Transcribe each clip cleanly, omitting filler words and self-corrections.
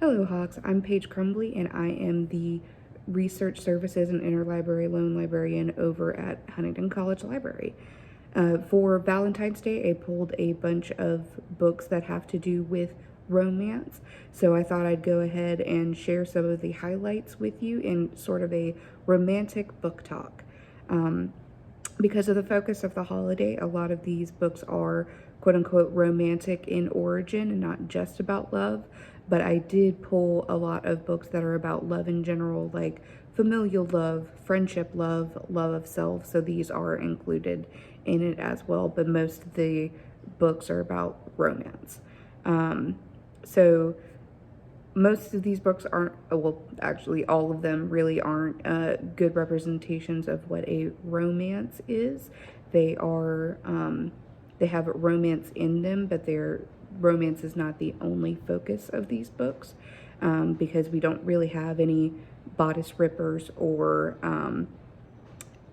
Hello, Hawks. I'm Paige Crumbley, and I am the Research Services and Interlibrary Loan Librarian over at Huntington College Library. For Valentine's Day, I pulled a bunch of books that have to do with romance, so I thought I'd go ahead and share some of the highlights with you in sort of a romantic book talk. Because of the focus of the holiday, a lot of these books are quote unquote romantic in origin and not just about love. But I did pull a lot of books that are about love in general, like familial love, friendship love, love of self. So these are included in it as well. But most of the books are about romance. So most of these books aren't, well, actually, all of them really aren't good representations of what a romance is. They are, they have romance in them, but their romance is not the only focus of these books, because we don't really have any bodice rippers or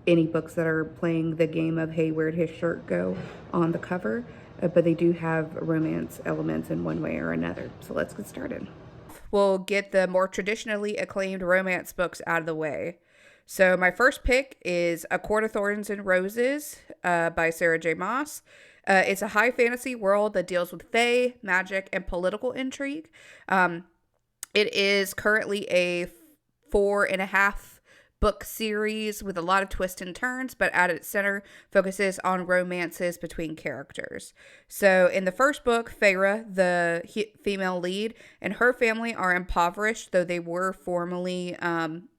any books that are playing the game of, hey, where'd his shirt go on the cover, but they do have romance elements in one way or another. So let's get started. We'll get the more traditionally acclaimed romance books out of the way. So my first pick is A Court of Thorns and Roses by Sarah J. Maas. It's a high fantasy world that deals with fae, magic, and political intrigue. It is currently a 4.5 book series with a lot of twists and turns, but at its center focuses on romances between characters. So in the first book, Feyre, the female lead, and her family are impoverished, though they were formerly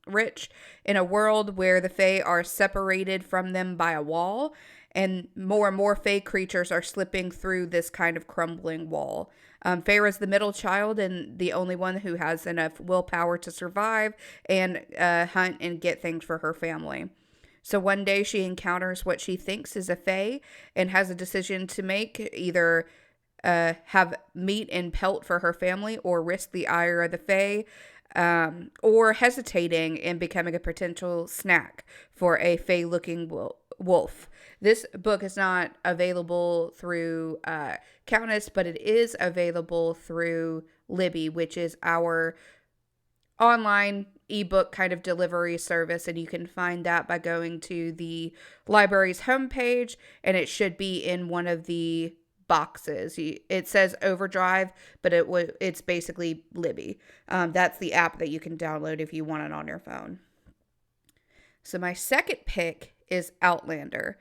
rich, in a world where the fae are separated from them by a wall, and more fae creatures are slipping through this kind of crumbling wall. Feyre is the middle child and the only one who has enough willpower to survive and hunt and get things for her family. So one day she encounters what she thinks is a fae and has a decision to make: either have meat and pelt for her family or risk the ire of the fae, or hesitating and becoming a potential snack for a fae-looking wolf. This book is not available through Countess, but it is available through Libby, which is our online ebook kind of delivery service, and you can find that by going to the library's homepage, and it should be in one of the boxes. It says Overdrive, but it's basically Libby. That's the app that you can download if you want it on your phone. So my second pick is Outlander.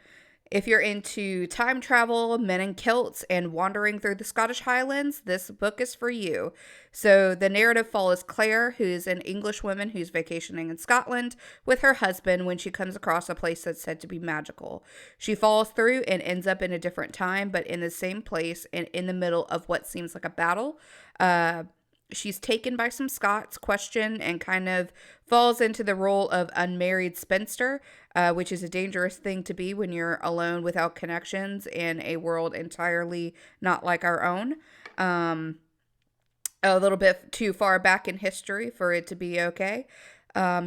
If you're into time travel, men in kilts, and wandering through the Scottish Highlands, this book is for you. So the narrative follows Claire, who's an English woman who's vacationing in Scotland with her husband when she comes across a place that's said to be magical. She follows through and ends up in a different time, but in the same place and in the middle of what seems like a battle. She's taken by some Scots, questioned, and kind of falls into the role of unmarried spinster, which is a dangerous thing to be when you're alone without connections in a world entirely not like our own. A little bit too far back in history for it to be okay.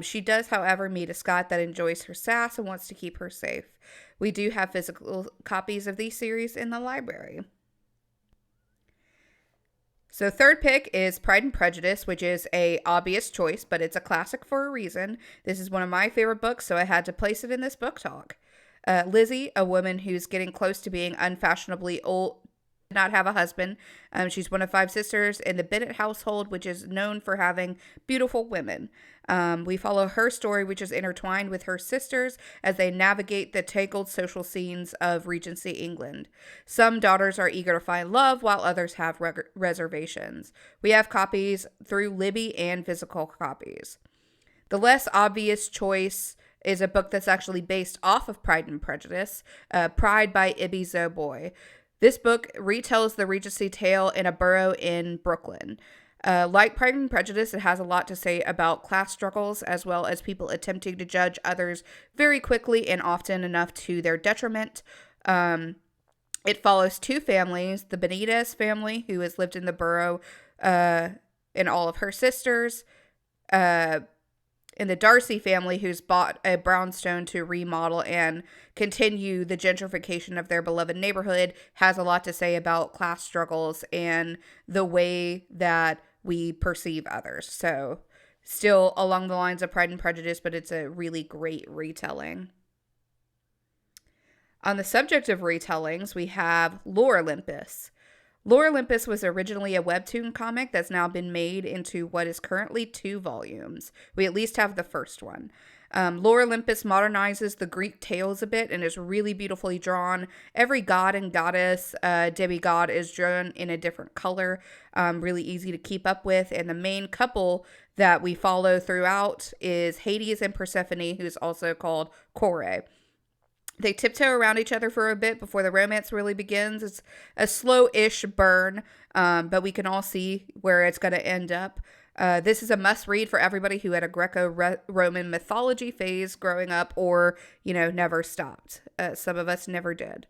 She does, however, meet a Scot that enjoys her sass and wants to keep her safe. We do have physical copies of these series in the library. So third pick is Pride and Prejudice, which is a obvious choice, but it's a classic for a reason. This is one of my favorite books, so I had to place it in this book talk. Lizzie, a woman who's getting close to being unfashionably old, did not have a husband. She's one of 5 sisters in the Bennet household, which is known for having beautiful women. We follow her story, which is intertwined with her sisters as they navigate the tangled social scenes of Regency England. Some daughters are eager to find love, while others have reservations. We have copies through Libby and physical copies. The less obvious choice is a book that's actually based off of Pride and Prejudice, Pride by Ibi Zoboi. This book retells the Regency tale in a borough in Brooklyn. Like Pride and Prejudice, it has a lot to say about class struggles as well as people attempting to judge others very quickly and often enough to their detriment. It follows 2 families, the Benitez family, who has lived in the borough, and all of her sisters, and the Darcy family, who's bought a brownstone to remodel and continue the gentrification of their beloved neighborhood, has a lot to say about class struggles and the way that we perceive others. So still along the lines of Pride and Prejudice, but it's a really great retelling. On the subject of retellings, we have Lore Olympus. Lore Olympus was originally a webtoon comic that's now been made into what is currently 2 volumes. We at least have the first one. Lore Olympus modernizes the Greek tales a bit and is really beautifully drawn. Every god and goddess, demigod is drawn in a different color, really easy to keep up with. And the main couple that we follow throughout is Hades and Persephone, who's also called Kore. They tiptoe around each other for a bit before the romance really begins. It's a slow-ish burn, but we can all see where it's going to end up. This is a must-read for everybody who had a Greco-Roman mythology phase growing up or, never stopped. Some of us never did.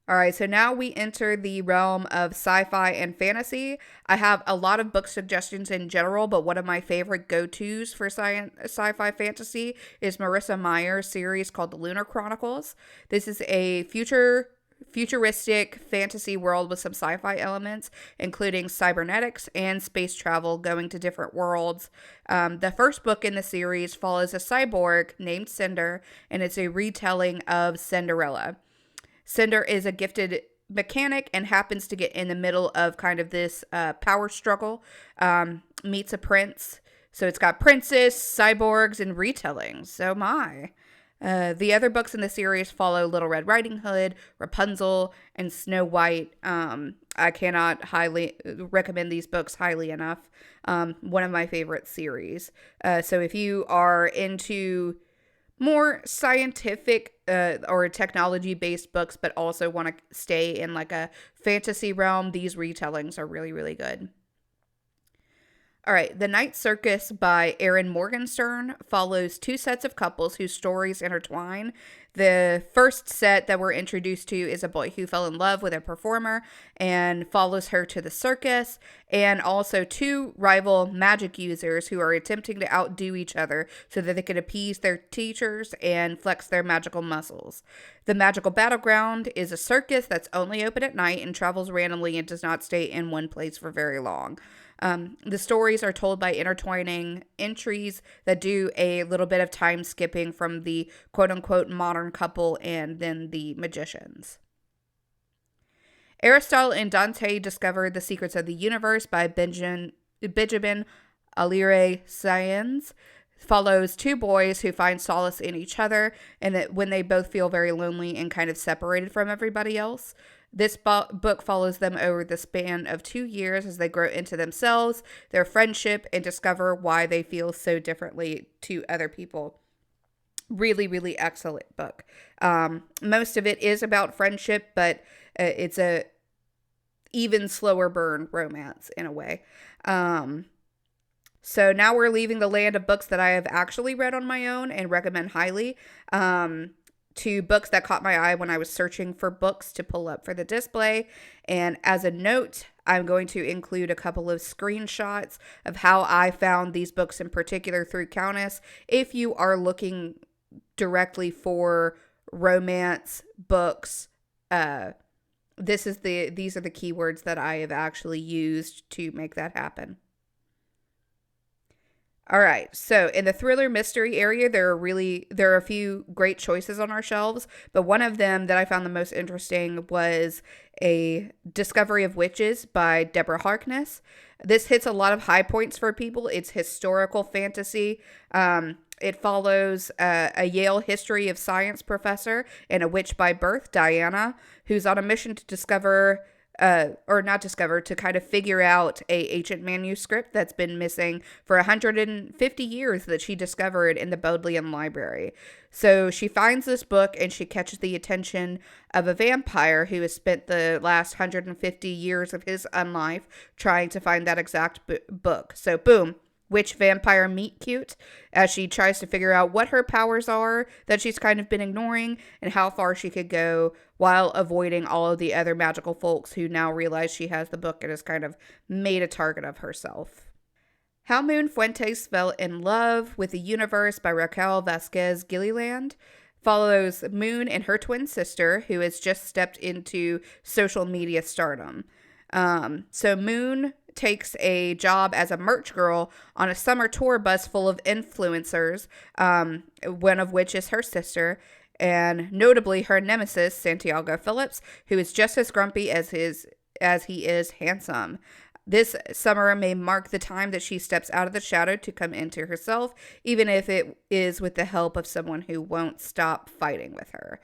All right, so now we enter the realm of sci-fi and fantasy. I have a lot of book suggestions in general, but one of my favorite go-tos for sci-fi fantasy is Marissa Meyer's series called The Lunar Chronicles. This is a futuristic fantasy world with some sci-fi elements, including cybernetics and space travel, going to different worlds. The first book in the series follows a cyborg named Cinder, and it's a retelling of Cinderella. Cinder is a gifted mechanic and happens to get in the middle of kind of this power struggle, meets a prince. So it's got princess, cyborgs, and retellings. So my. The other books in the series follow Little Red Riding Hood, Rapunzel, and Snow White. I cannot highly recommend these books highly enough. One of my favorite series. So if you are into more scientific or technology-based books, but also want to stay in like a fantasy realm, these retellings are really, really good. All right, The Night Circus by Erin Morgenstern follows 2 sets of couples whose stories intertwine. The first set that we're introduced to is a boy who fell in love with a performer and follows her to the circus, and also 2 rival magic users who are attempting to outdo each other so that they can appease their teachers and flex their magical muscles. The magical battleground is a circus that's only open at night and travels randomly and does not stay in one place for very long. The stories are told by intertwining entries that do a little bit of time skipping from the quote-unquote modern couple and then the magicians. Aristotle and Dante discovered the secrets of the universe by Benjamin Alire Sáenz follows 2 boys who find solace in each other and that when they both feel very lonely and kind of separated from everybody else. This book follows them over the span of 2 years as they grow into themselves, their friendship, and discover why they feel so differently to other people. Really, really excellent book. Most of it is about friendship, but it's a even slower burn romance in a way. So now we're leaving the land of books that I have actually read on my own and recommend highly. To books that caught my eye when I was searching for books to pull up for the display. And as a note, I'm going to include a couple of screenshots of how I found these books in particular through Countess. If you are looking directly for romance books, these are the keywords that I have actually used to make that happen. All right, so in the thriller mystery area, there are a few great choices on our shelves, but one of them that I found the most interesting was A Discovery of Witches by Deborah Harkness. This hits a lot of high points for people. It's historical fantasy. It follows a Yale history of science professor and a witch by birth, Diana, who's on a mission to to kind of figure out a ancient manuscript that's been missing for 150 years that she discovered in the Bodleian Library. So she finds this book and she catches the attention of a vampire who has spent the last 150 years of his unlife trying to find that exact book. So boom. Witch vampire meet cute as she tries to figure out what her powers are that she's kind of been ignoring and how far she could go while avoiding all of the other magical folks who now realize she has the book and has kind of made a target of herself. How Moon Fuentes Fell in Love with the Universe by Raquel Vasquez Gilliland follows Moon and her twin sister who has just stepped into social media stardom. So Moon takes a job as a merch girl on a summer tour bus full of influencers, one of which is her sister, and notably her nemesis, Santiago Phillips, who is just as grumpy as he is handsome. This summer may mark the time that she steps out of the shadow to come into herself, even if it is with the help of someone who won't stop fighting with her.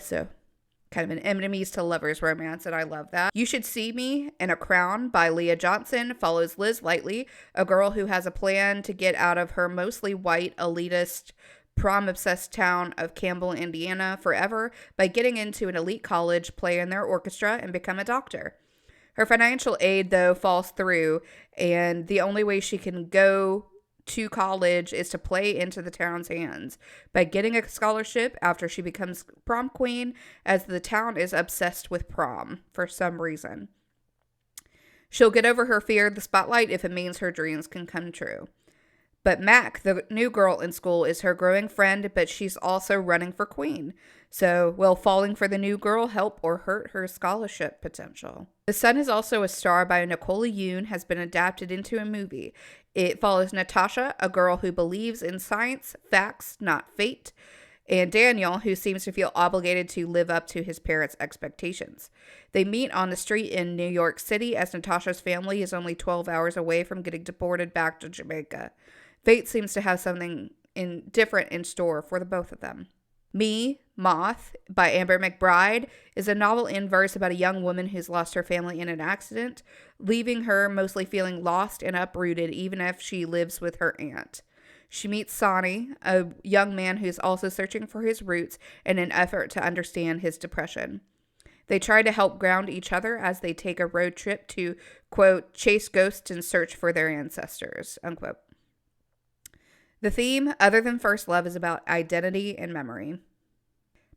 So kind of an enemies to lovers romance, and I love that. You Should See Me in a Crown by Leah Johnson follows Liz Lightly, a girl who has a plan to get out of her mostly white, elitist, prom-obsessed town of Campbell, Indiana forever by getting into an elite college, play in their orchestra, and become a doctor. Her financial aid, though, falls through, and the only way she can go to college is to play into the town's hands by getting a scholarship after she becomes prom queen, as the town is obsessed with prom for some reason. She'll get over her fear of the spotlight if it means her dreams can come true. But Mac, the new girl in school, is her growing friend, but she's also running for queen. So, will falling for the new girl help or hurt her scholarship potential? The Sun is Also a Star by Nicole Yoon has been adapted into a movie. It follows Natasha, a girl who believes in science, facts, not fate, and Daniel, who seems to feel obligated to live up to his parents' expectations. They meet on the street in New York City as Natasha's family is only 12 hours away from getting deported back to Jamaica. Fate seems to have something different in store for the both of them. Me, Moth by Amber McBride is a novel in verse about a young woman who's lost her family in an accident, leaving her mostly feeling lost and uprooted even if she lives with her aunt. She meets Sonny, a young man who's also searching for his roots in an effort to understand his depression. They try to help ground each other as they take a road trip to, quote, chase ghosts and search for their ancestors, unquote. The theme, other than first love, is about identity and memory.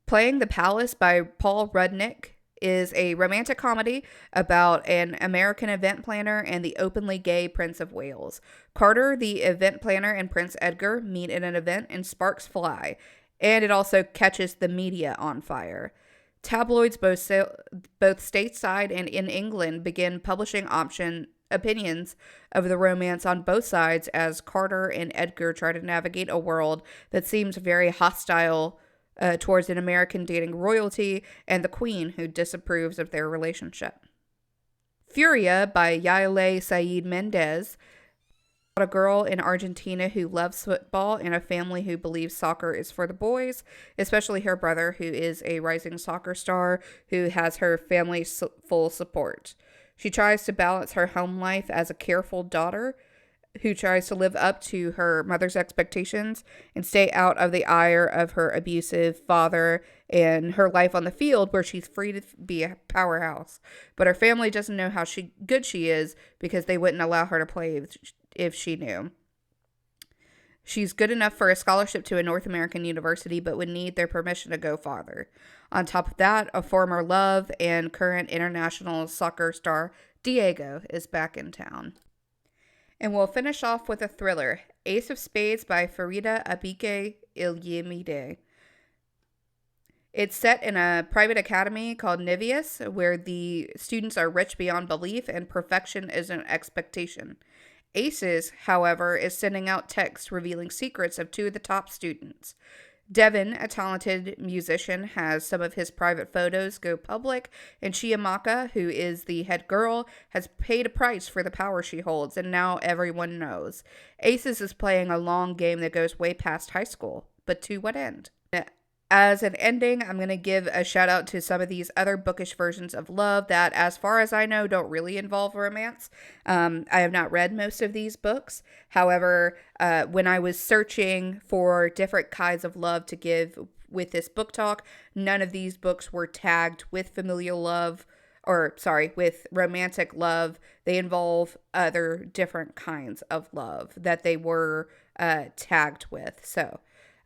Playing the Palace by Paul Rudnick is a romantic comedy about an American event planner and the openly gay Prince of Wales. Carter, the event planner, and Prince Edgar meet at an event and sparks fly, and it also catches the media on fire. Tabloids both stateside and in England begin publishing opinions of the romance on both sides as Carter and Edgar try to navigate a world that seems very hostile towards an American dating royalty and the Queen, who disapproves of their relationship. Furia by Yael Said Mendez, about a girl in Argentina who loves football and a family who believes soccer is for the boys, especially her brother, who is a rising soccer star who has her family's full support. She tries to balance her home life as a careful daughter who tries to live up to her mother's expectations and stay out of the ire of her abusive father, and her life on the field where she's free to be a powerhouse. But her family doesn't know how good she is because they wouldn't allow her to play if she knew. She's good enough for a scholarship to a North American university, but would need their permission to go farther. On top of that, a former love and current international soccer star, Diego, is back in town. And we'll finish off with a thriller, Ace of Spades by Farida Abike Ilyimide. It's set in a private academy called Niveus, where the students are rich beyond belief and perfection is an expectation. Aces, however, is sending out texts revealing secrets of two of the top students. Devin, a talented musician, has some of his private photos go public, and Chiamaka, who is the head girl, has paid a price for the power she holds, and now everyone knows. Aces is playing a long game that goes way past high school, but to what end? As an ending, I'm going to give a shout out to some of these other bookish versions of love that, as far as I know, don't really involve romance. I have not read most of these books. However, when I was searching for different kinds of love to give with this book talk, none of these books were tagged with familial love, with romantic love. They involve other different kinds of love that they were tagged with. So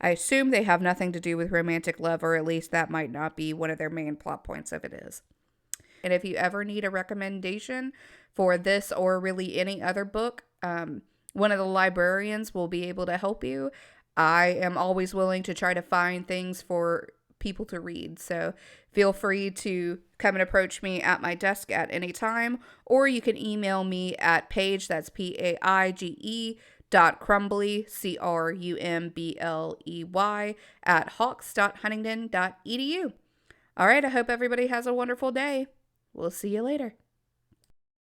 I assume they have nothing to do with romantic love, or at least that might not be one of their main plot points if it is. And if you ever need a recommendation for this or really any other book, one of the librarians will be able to help you. I am always willing to try to find things for people to read. So feel free to come and approach me at my desk at any time, or you can email me at Paige, that's Paige, .crumbley, CRUMBLEY, at hawks.huntingdon.edu. All right, I hope everybody has a wonderful day. We'll see you later.